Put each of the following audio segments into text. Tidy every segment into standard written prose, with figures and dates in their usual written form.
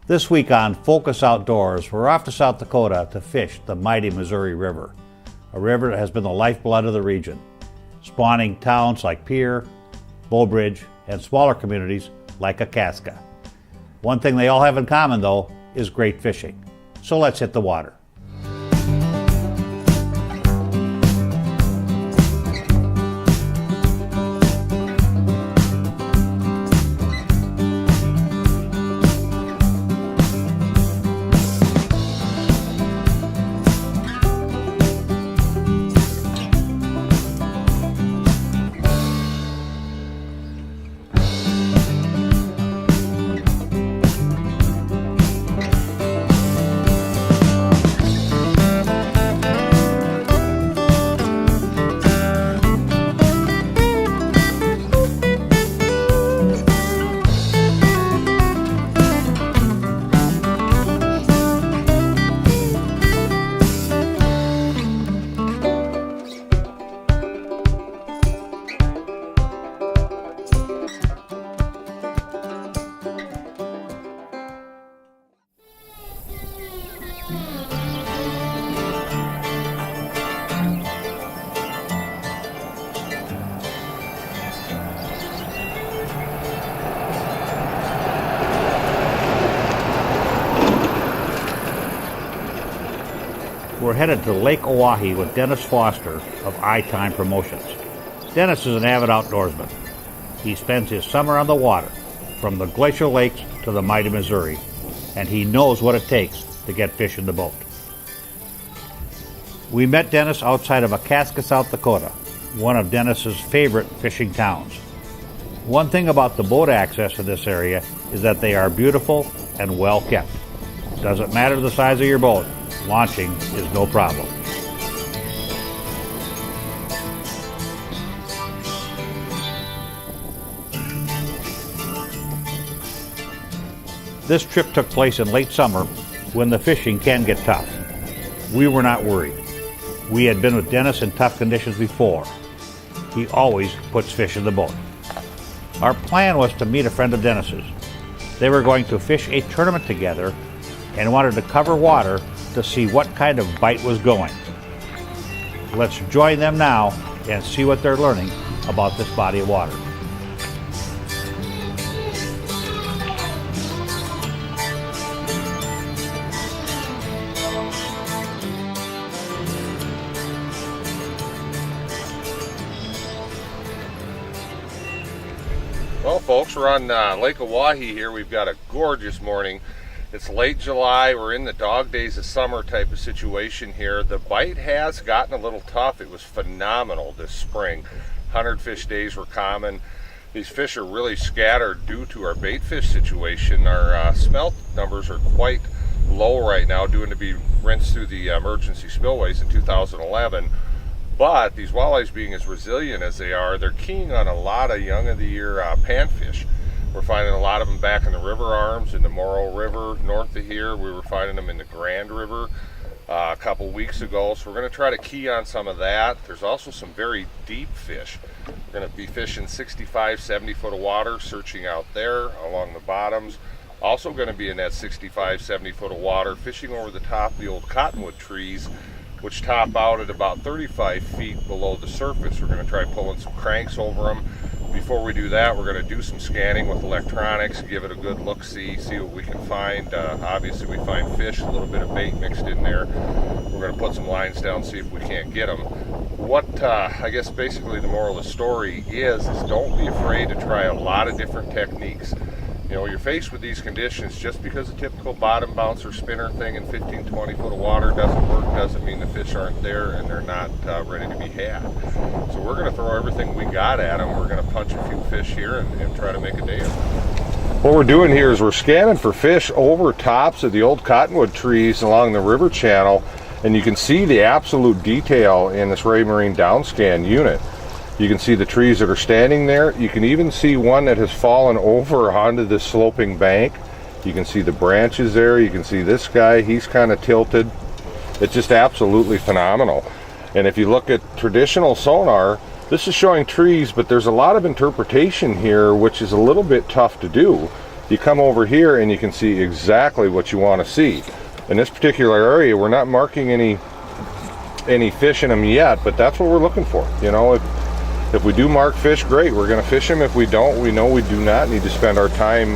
This week on Focus Outdoors, we're off to South Dakota to fish the mighty Missouri River, a river that has been the lifeblood of the region, spawning towns like Pierre, Beaubridge, and smaller communities like Akaska. One thing they all have in common, though, is great fishing. So let's hit the water. We're headed to Lake Oahe with Dennis Foster of EyeTime Promotions. Dennis is an avid outdoorsman. He spends his summer on the water, from the glacial lakes to the mighty Missouri, and he knows what it takes to get fish in the boat. We met Dennis outside of Akaska, South Dakota, one of Dennis's favorite fishing towns. One thing about the boat access to this area is that they are beautiful and well kept. Doesn't matter the size of your boat, launching is no problem. This trip took place in late summer when the fishing can get tough. We were not worried. We had been with Dennis in tough conditions before. He always puts fish in the boat. Our plan was to meet a friend of Dennis's. They were going to fish a tournament together and wanted to cover water to see what kind of bite was going. Let's join them now and see what they're learning about this body of water. Well, folks, we're on Lake Oahe here. We've got a gorgeous morning. It's late July. We're in the dog days of summer type of situation here. The bite has gotten a little tough. It was phenomenal this spring. 100 fish days were common. These fish are really scattered due to our bait fish situation. Our smelt numbers are quite low right now, due to be rinsed through the emergency spillways in 2011. But these walleyes, being as resilient as they are, they're keying on a lot of young of the year panfish. We're finding a lot of them back in the river arms, in the Morrow River north of here. We were finding them in the Grand River a couple weeks ago. So we're going to try to key on some of that. There's also some very deep fish. We're going to be fishing 65, 70 foot of water, searching out there along the bottoms. Also going to be in that 65, 70 foot of water, fishing over the top of the old cottonwood trees, which top out at about 35 feet below the surface. We're going to try pulling some cranks over them. Before we do that, we're going to do some scanning with electronics, give it a good look-see, see what we can find. Obviously, we find fish, a little bit of bait mixed in there. We're going to put some lines down, see if we can't get them. What I guess basically the moral of the story is don't be afraid to try a lot of different techniques. You know, you're faced with these conditions. Just because a typical bottom bouncer spinner thing in 15, 20 foot of water doesn't work, doesn't mean the fish aren't there and they're not ready to be had. So we're going to throw everything we got at them. We're going to punch a few fish here and try to make a day of it. What we're doing here is we're scanning for fish over tops of the old cottonwood trees along the river channel, and you can see the absolute detail in this Raymarine downscan unit. You can see the trees that are standing there. You can even see one that has fallen over onto this sloping bank. You can see the branches there. You can see this guy, he's kind of tilted. It's just absolutely phenomenal. And if you look at traditional sonar, this is showing trees, but there's a lot of interpretation here which is a little bit tough to do. You come over here and you can see exactly what you want to see. In this particular area, we're not marking any fish in them yet, but that's what we're looking for. You know, if we do mark fish, great, we're going to fish them. If we don't, we know we do not need to spend our time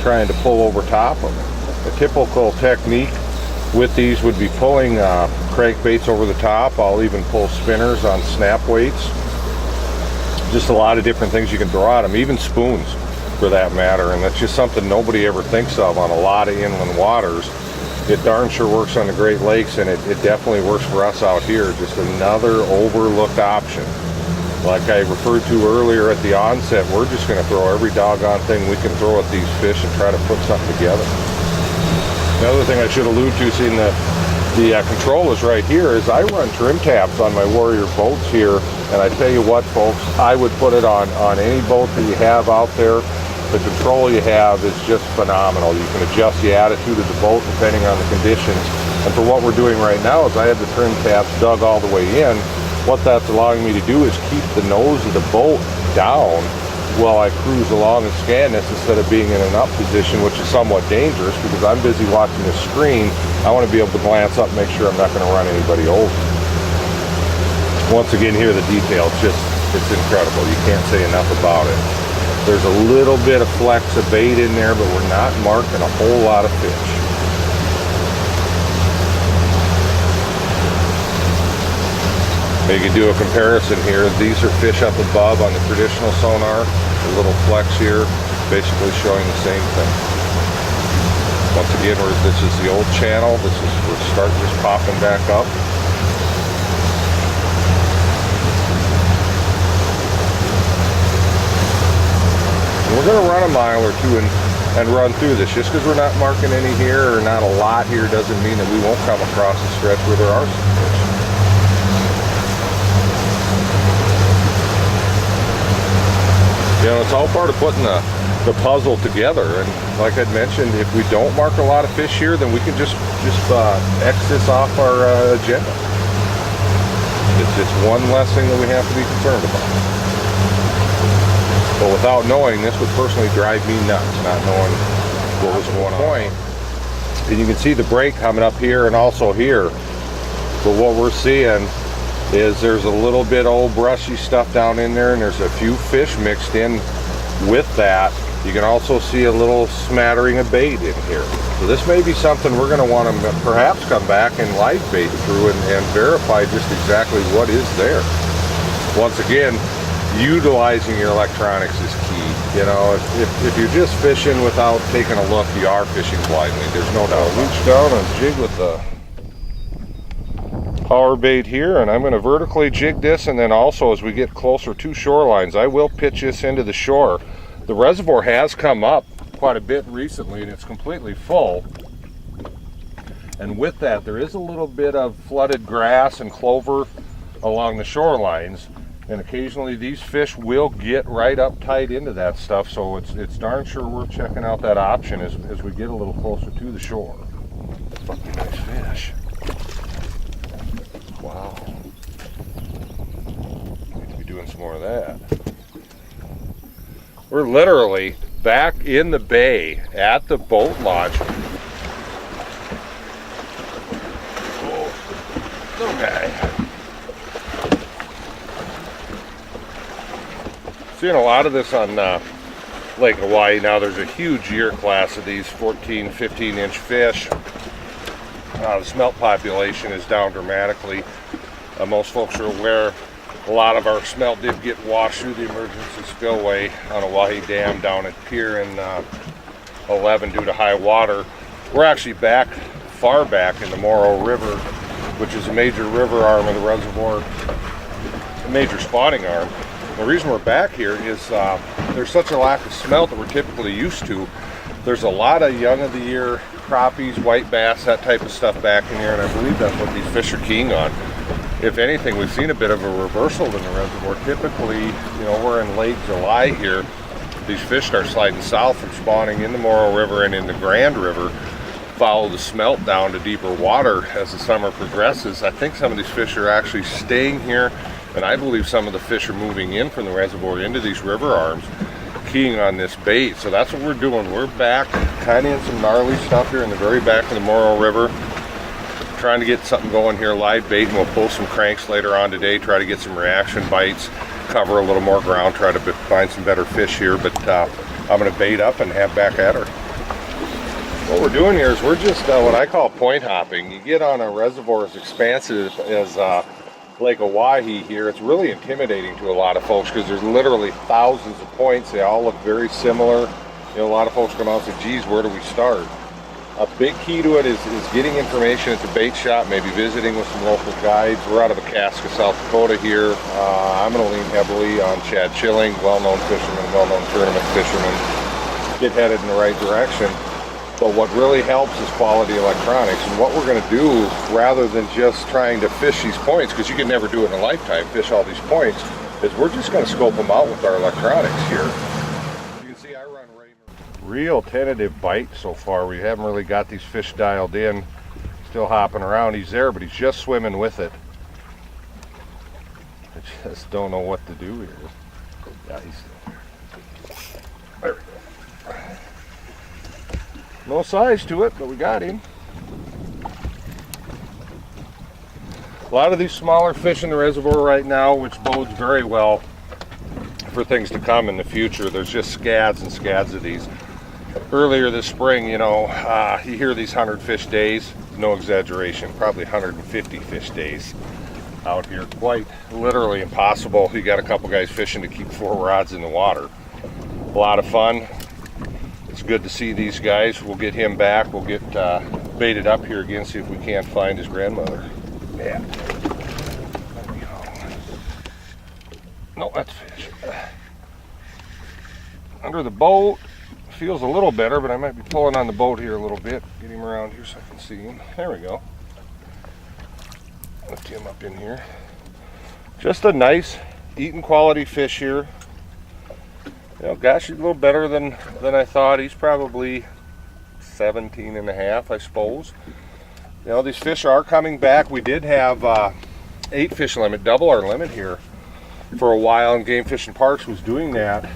trying to pull over top of them. A typical technique with these would be pulling crankbaits over the top. I'll even pull spinners on snap weights. Just a lot of different things you can throw at them, even spoons for that matter, and that's just something nobody ever thinks of on a lot of inland waters. It darn sure works on the Great Lakes, and it definitely works for us out here. Just another overlooked option. Like I referred to earlier at the onset, we're just going to throw every doggone thing we can throw at these fish and try to put something together. The other thing I should allude to, seeing the controllers right here, is I run trim tabs on my Warrior boats here, and I tell you what, folks, I would put it on any boat that you have out there. The control you have is just phenomenal. You can adjust the attitude of the boat depending on the conditions. And for what we're doing right now is I have the trim tabs dug all the way in. What that's allowing me to do is keep the nose of the boat down while I cruise along and scan this, instead of being in an up position, which is somewhat dangerous because I'm busy watching the screen. I want to be able to glance up and make sure I'm not going to run anybody over. Once again, here the detail, it's incredible. You can't say enough about it. There's a little bit of flex of bait in there, but we're not marking a whole lot of fish. You can do a comparison here. These are fish up above on the traditional sonar. A little flex here, basically showing the same thing. Once again, this is the old channel. We're starting just popping back up. We're going to run a mile or two and run through this. Just because we're not marking any here or not a lot here doesn't mean that we won't come across a stretch where there are some fish. You know, it's all part of putting the puzzle together. And like I'd mentioned, if we don't mark a lot of fish here, then we can just X this off our agenda. It's just one less thing that we have to be concerned about. But without knowing, this would personally drive me nuts, not knowing what was going on. And you can see the break coming up here and also here. But what we're seeing is there's a little bit of old brushy stuff down in there, and there's a few fish mixed in with that. You can also see a little smattering of bait in here. So this may be something we're going to want to perhaps come back and live bait through and verify just exactly what is there. Once again, utilizing your electronics is key. You know, if you're just fishing without taking a look, you are fishing blindly. There's no doubt. Reach down and jig with the power bait here, and I'm going to vertically jig this, and then also as we get closer to shorelines, I will pitch this into the shore. The reservoir has come up quite a bit recently, and it's completely full. And with that, there is a little bit of flooded grass and clover along the shorelines. And occasionally these fish will get right up tight into that stuff, so it's darn sure worth checking out that option as we get a little closer to the shore. Fucking nice fish. Wow. Need to be doing some more of that. We're literally back in the bay at the boat launch. Oh, little guy. Seeing a lot of this on Lake Hawaii now. There's a huge year class of these 14, 15-inch fish. The smelt population is down dramatically. Most folks are aware a lot of our smelt did get washed through the emergency spillway on Oahe Dam down at Pier in 11 due to high water. We're actually back, far back in the Morrow River, which is a major river arm of the reservoir, a major spawning arm. The reason we're back here is there's such a lack of smelt that we're typically used to. There's a lot of young of the year crappies, white bass, that type of stuff back in here, and I believe that's what these fish are keying on. If anything, we've seen a bit of a reversal in the reservoir. Typically, you know, we're in late July here. These fish start sliding south from spawning in the Morrow River and in the Grand River, follow the smelt down to deeper water as the summer progresses. I think some of these fish are actually staying here, and I believe some of the fish are moving in from the reservoir into these river arms, keying on this bait. So that's what we're doing. We're back kind of in some gnarly stuff here in the very back of the Morrow River. Trying to get something going here, live bait, and we'll pull some cranks later on today, try to get some reaction bites, cover a little more ground, try to find some better fish here. But I'm going to bait up and have back at her. What we're doing here is we're just what I call point hopping. You get on a reservoir as expansive as Lake Oahe here. It's really intimidating to a lot of folks because there's literally thousands of points. They all look very similar. You know, a lot of folks come out and say, geez, where do we start? A big key to it is getting information at the bait shop, maybe visiting with some local guides. We're out of Akaska, South Dakota here. I'm going to lean heavily on Chad Schilling, well-known fisherman, well-known tournament fisherman. Get headed in the right direction. But what really helps is quality electronics. And what we're going to do, rather than just trying to fish these points, because you can never do it in a lifetime, fish all these points, is we're just going to scope them out with our electronics here. You can see I run real tentative bite so far. We haven't really got these fish dialed in. Still hopping around. He's there, but he's just swimming with it. I just don't know what to do here. Yeah, he's still there. There we go. No size to it, but we got him. A lot of these smaller fish in the reservoir right now, which bodes very well for things to come in the future. There's just scads and scads of these. Earlier this spring, you know, you hear these 100 fish days, no exaggeration, probably 150 fish days out here. Quite literally impossible. You got a couple guys fishing to keep 4 rods in the water. A lot of fun. It's good to see these guys. We'll get him back. We'll get baited up here again, see if we can't find his grandmother. Yeah. There we go. No, that's fish. Under the boat. Feels a little better, but I might be pulling on the boat here a little bit. Get him around here so I can see him. There we go. Lift him up in here. Just a nice eating quality fish here. You know, gosh, he's a little better than I thought. He's probably 17 and a half, I suppose. You know, these fish are coming back. We did have 8 fish limit, double our limit here for a while, and Game Fish and Parks was doing that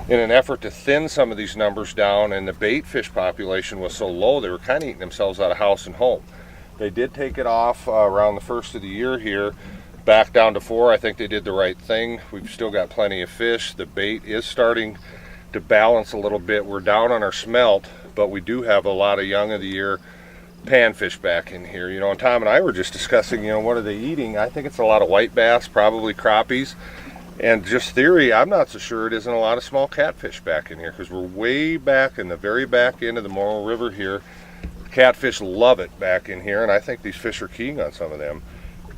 in an effort to thin some of these numbers down, and the bait fish population was so low they were kind of eating themselves out of house and home. They did take it off around the first of the year here, back down to 4. I think they did the right thing. We've still got plenty of fish. The bait is starting to balance a little bit. We're down on our smelt, but we do have a lot of young of the year panfish back in here. You know, and Tom and I were just discussing, you know, what are they eating? I think it's a lot of white bass, probably crappies. And just theory, I'm not so sure it isn't a lot of small catfish back in here, because we're way back in the very back end of the Morrow River here. Catfish love it back in here, and I think these fish are keying on some of them.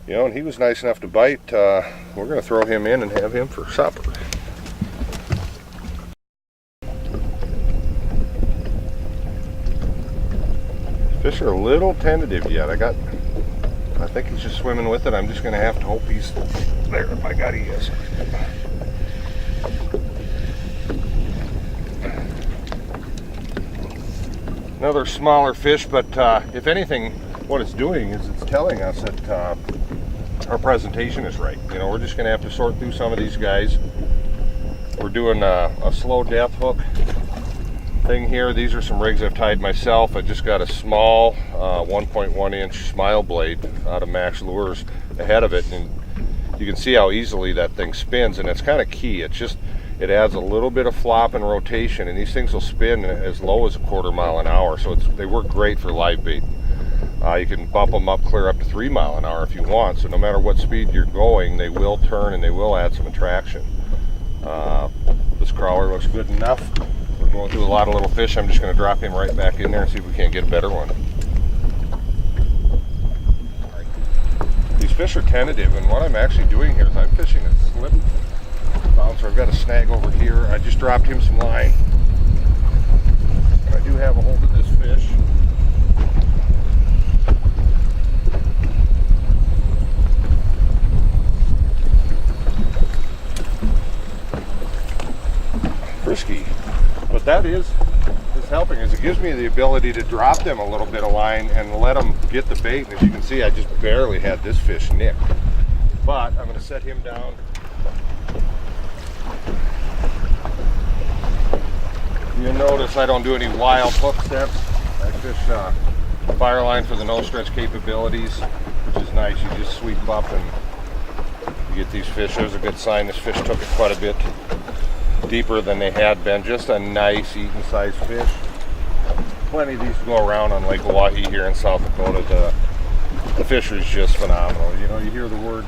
You know, and he was nice enough to bite. We're going to throw him in and have him for supper. Fish are a little tentative yet. I think he's just swimming with it. I'm just going to have to hope he's there. My God, he is. Another smaller fish, but if anything, what it's doing is it's telling us that our presentation is right. You know, we're just going to have to sort through some of these guys. We're doing a slow death hook thing here. These are some rigs I've tied myself. I just got a small 1.1 inch smile blade out of Max Lures ahead of it, and you can see how easily that thing spins, and it's kind of key. It adds a little bit of flop and rotation, and these things will spin as low as a 1/4 mile an hour, so they work great for live bait. You can bump them up clear up to 3 miles an hour if you want, so no matter what speed you're going, they will turn and they will add some attraction. This crawler looks good enough. We're going through a lot of little fish. I'm just going to drop him right back in there and see if we can't get a better one. These fish are tentative, and what I'm actually doing here is I'm fishing a slip bouncer. I've got a snag over here. I just dropped him some line. I do have a hold of this fish. Frisky. But that is helping, is it gives me the ability to drop them a little bit of line and let them get the bait. And as you can see, I just barely had this fish nicked. But I'm going to set him down. You'll notice I don't do any wild hook sets. I fish fire line for the no stretch capabilities, which is nice. You just sweep up and you get these fish. There's a good sign this fish took it quite a bit deeper than they had been. Just a nice eating size fish. Plenty of these to go around on Lake Oahe here in South Dakota. The fishery is just phenomenal. You know, you hear the word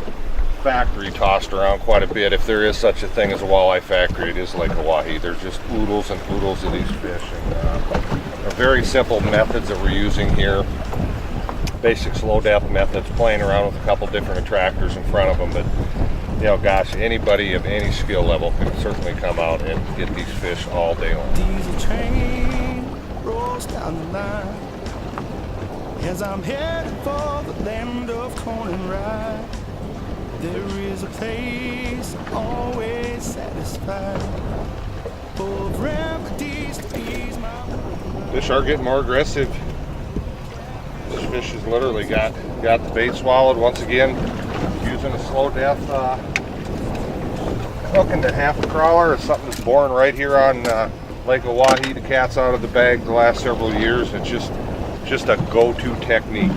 factory tossed around quite a bit. If there is such a thing as a walleye factory, it is Lake Oahe. There's just oodles and oodles of these fish. And they're very simple methods that we're using here. Basic slow depth methods, playing around with a couple different attractors in front of them. But, you know, gosh, anybody of any skill level can certainly come out and get these fish all day long. Diesel train rolls down the line as I'm headed for the land of corn and rye. There is a place always satisfied, full of remedies to ease my. Fish are getting more aggressive. This fish has literally got the bait swallowed once again. Using a slow depth hook into half a crawler. It's something that's born right here on Lake Oahe. The cat's out of the bag the last several years. It's just a go-to technique.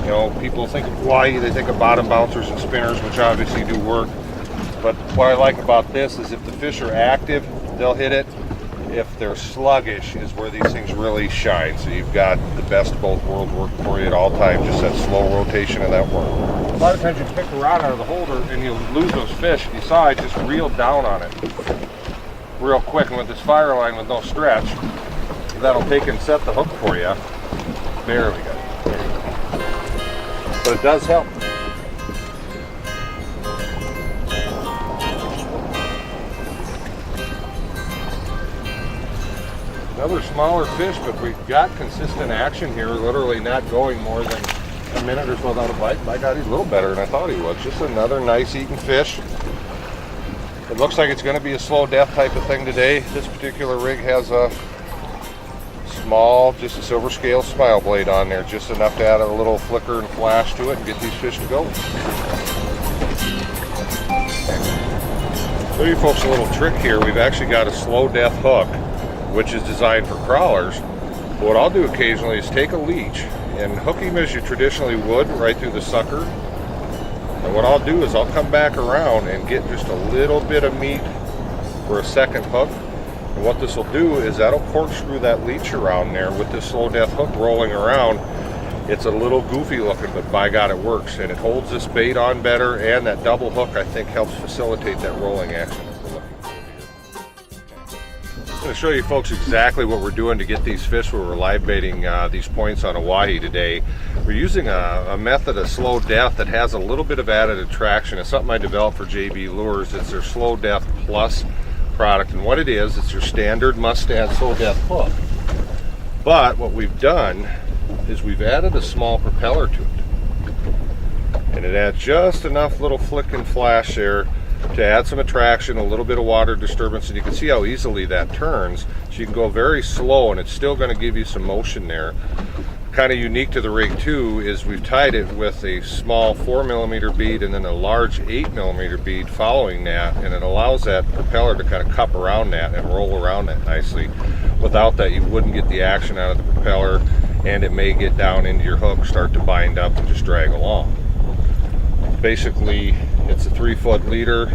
You know, people think of Hawaii, they think of bottom bouncers and spinners, which obviously do work. But what I like about this is if the fish are active, they'll hit it. If they're sluggish is where these things really shine. So you've got the best of both worlds working for you at all times, just that slow rotation of that worm. A lot of times you pick the rod out of the holder and you'll lose those fish. If you saw, I just reeled down on it real quick. And with this fire line with no stretch, that'll take and set the hook for you. There we go. But it does help. Another smaller fish, but we've got consistent action here, literally not going more than a minute or so without a bite. My God, he's a little better than I thought he was. Just another nice eating fish. It looks like it's going to be a slow death type of thing today. This particular rig has a small, just a silver scale smile blade on there, just enough to add a little flicker and flash to it and get these fish to go. Show you folks a little trick here. We've actually got a slow death hook, which is designed for crawlers. But what I'll do occasionally is take a leech and hook him as you traditionally would, right through the sucker. And what I'll do is I'll come back around and get just a little bit of meat for a second hook. And what this will do is that'll corkscrew that leech around there with this slow death hook rolling around. It's a little goofy looking, but by God it works. And it holds this bait on better, and that double hook I think helps facilitate that rolling action. I'm going to show you folks exactly what we're doing to get these fish where we're live baiting these points on Oahe today. We're using a method of slow death that has a little bit of added attraction. It's something I developed for JB Lures. It's their Slow Death Plus product, and what it is, it's your standard Mustad slow death hook. But what we've done is we've added a small propeller to it, and it adds just enough little flick and flash there to add some attraction, a little bit of water disturbance, and you can see how easily that turns. So you can go very slow and it's still going to give you some motion there. Kind of unique to the rig too is we've tied it with a small 4mm bead and then a large 8mm bead following that, and it allows that propeller to kind of cup around that and roll around that nicely. Without that you wouldn't get the action out of the propeller, and it may get down into your hook, start to bind up and just drag along. Basically it's a 3-foot leader,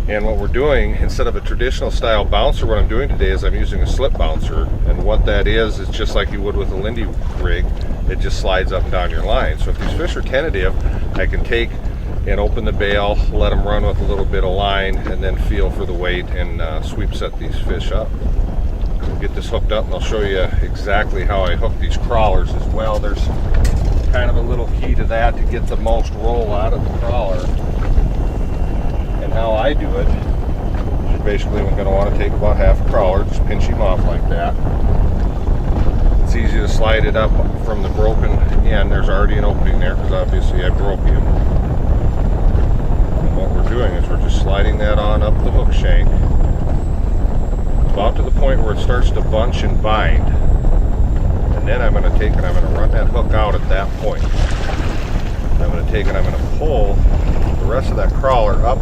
and what we're doing, instead of a traditional style bouncer, what I'm doing today is I'm using a slip bouncer. And what that is just like you would with a Lindy rig. It just slides up and down your line. So if these fish are tentative, I can take and open the bail, let them run with a little bit of line, and then feel for the weight and sweep set these fish up. We'll get this hooked up and I'll show you exactly how I hook these crawlers as well. There's kind of a little key to that to get the most roll out of the crawler. And how I do it, you're basically going to want to take about half a crawler, just pinch him off like that. It's easy to slide it up from the broken end. There's already an opening there because obviously I broke him. And what we're doing is we're just sliding that on up the hook shank, about to the point where it starts to bunch and bind. And then I'm going to take and I'm going to run that hook out at that point. I'm going to take and I'm going to pull the rest of that crawler up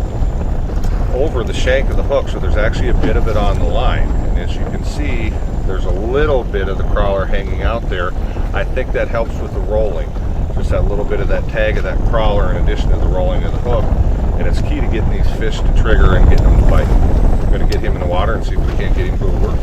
over the shank of the hook, so there's actually a bit of it on the line. And And as you can see, there's a little bit of the crawler hanging out there. I think that helps with the rolling. Just that little bit of that tag of that crawler in addition to the rolling of the hook. And it's key to getting these fish to trigger and getting them to bite. I'm going to get him in the water and see if we can't get him to work.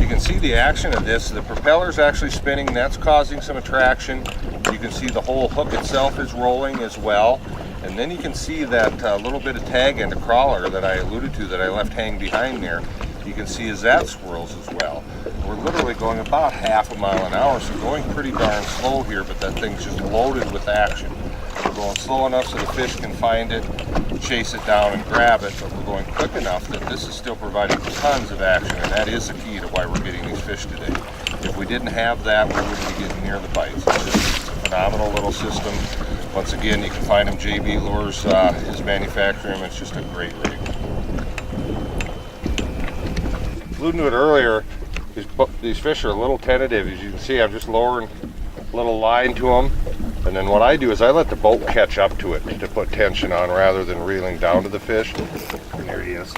You can see the action of this. The propeller's actually spinning. That's causing some attraction. You can see the whole hook itself is rolling as well. And then you can see that little bit of tag and the crawler that I alluded to that I left hang behind there. You can see as that swirls as well. We're literally going about half a mile an hour, so going pretty darn slow here, but that thing's just loaded with action. We're going slow enough so the fish can find it, chase it down and grab it, but we're going quick enough that this is still providing tons of action, and that is the key to why we're getting these fish today. If we didn't have that, we wouldn't be getting near the bites. It's a phenomenal little system. Once again, you can find them. JB Lures is manufacturing them. It's just a great rig. Alluding to it earlier, these fish are a little tentative. As you can see, I'm just lowering a little line to them. And then what I do is I let the boat catch up to it to put tension on rather than reeling down to the fish. And there he is.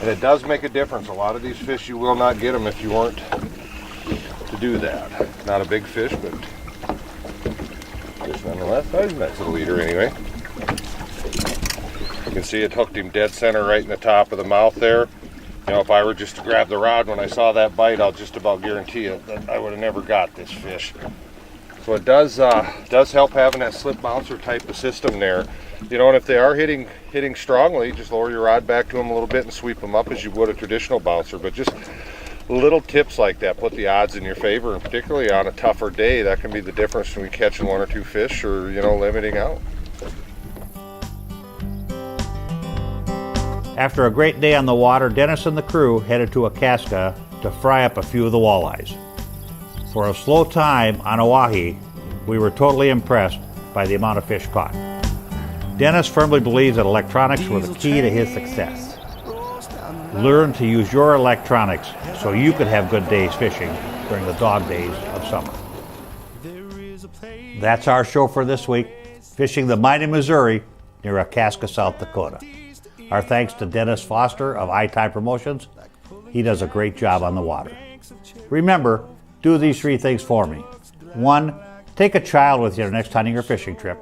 And it does make a difference. A lot of these fish, you will not get them if you weren't to do that. Not a big fish, but fish nonetheless. That's a nice little eater anyway. You can see it hooked him dead center right in the top of the mouth there. You know, if I were just to grab the rod when I saw that bite, I'll just about guarantee you that I would have never got this fish. So it does help having that slip bouncer type of system there. You know, and if they are hitting strongly, just lower your rod back to them a little bit and sweep them up as you would a traditional bouncer. But just little tips like that put the odds in your favor, and particularly on a tougher day, that can be the difference between catching one or two fish or, you know, limiting out. After a great day on the water, Dennis and the crew headed to Akaska to fry up a few of the walleyes. For a slow time on Oahe, we were totally impressed by the amount of fish caught. Dennis firmly believes that electronics were the key to his success. Learn to use your electronics so you could have good days fishing during the dog days of summer. That's our show for this week, fishing the mighty Missouri near Akaska, South Dakota. Our thanks to Dennis Foster of EyeTime Promotions. He does a great job on the water. Remember, do these 3 things for me. 1, take a child with you next hunting or fishing trip.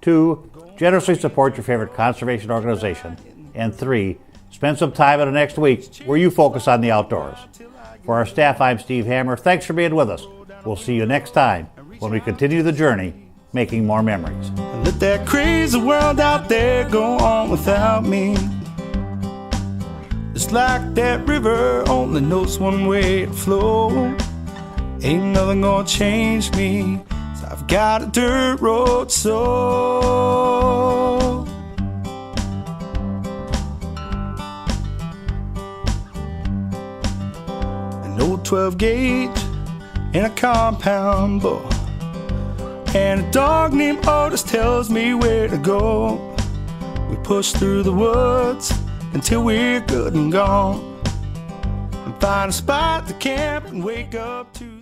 2, generously support your favorite conservation organization. And 3, spend some time in the next week where you focus on the outdoors. For our staff, I'm Steve Hammer. Thanks for being with us. We'll see you next time when we continue the journey, making more memories. Let that crazy world out there go on without me. It's like that river only knows one way to flow. Ain't nothing gonna change me, 'cause I've got a dirt road soul. An old 12 gauge in a compound bow, and a dog named Otis tells me where to go. We push through the woods until we're good and gone, and find a spot to camp and wake up to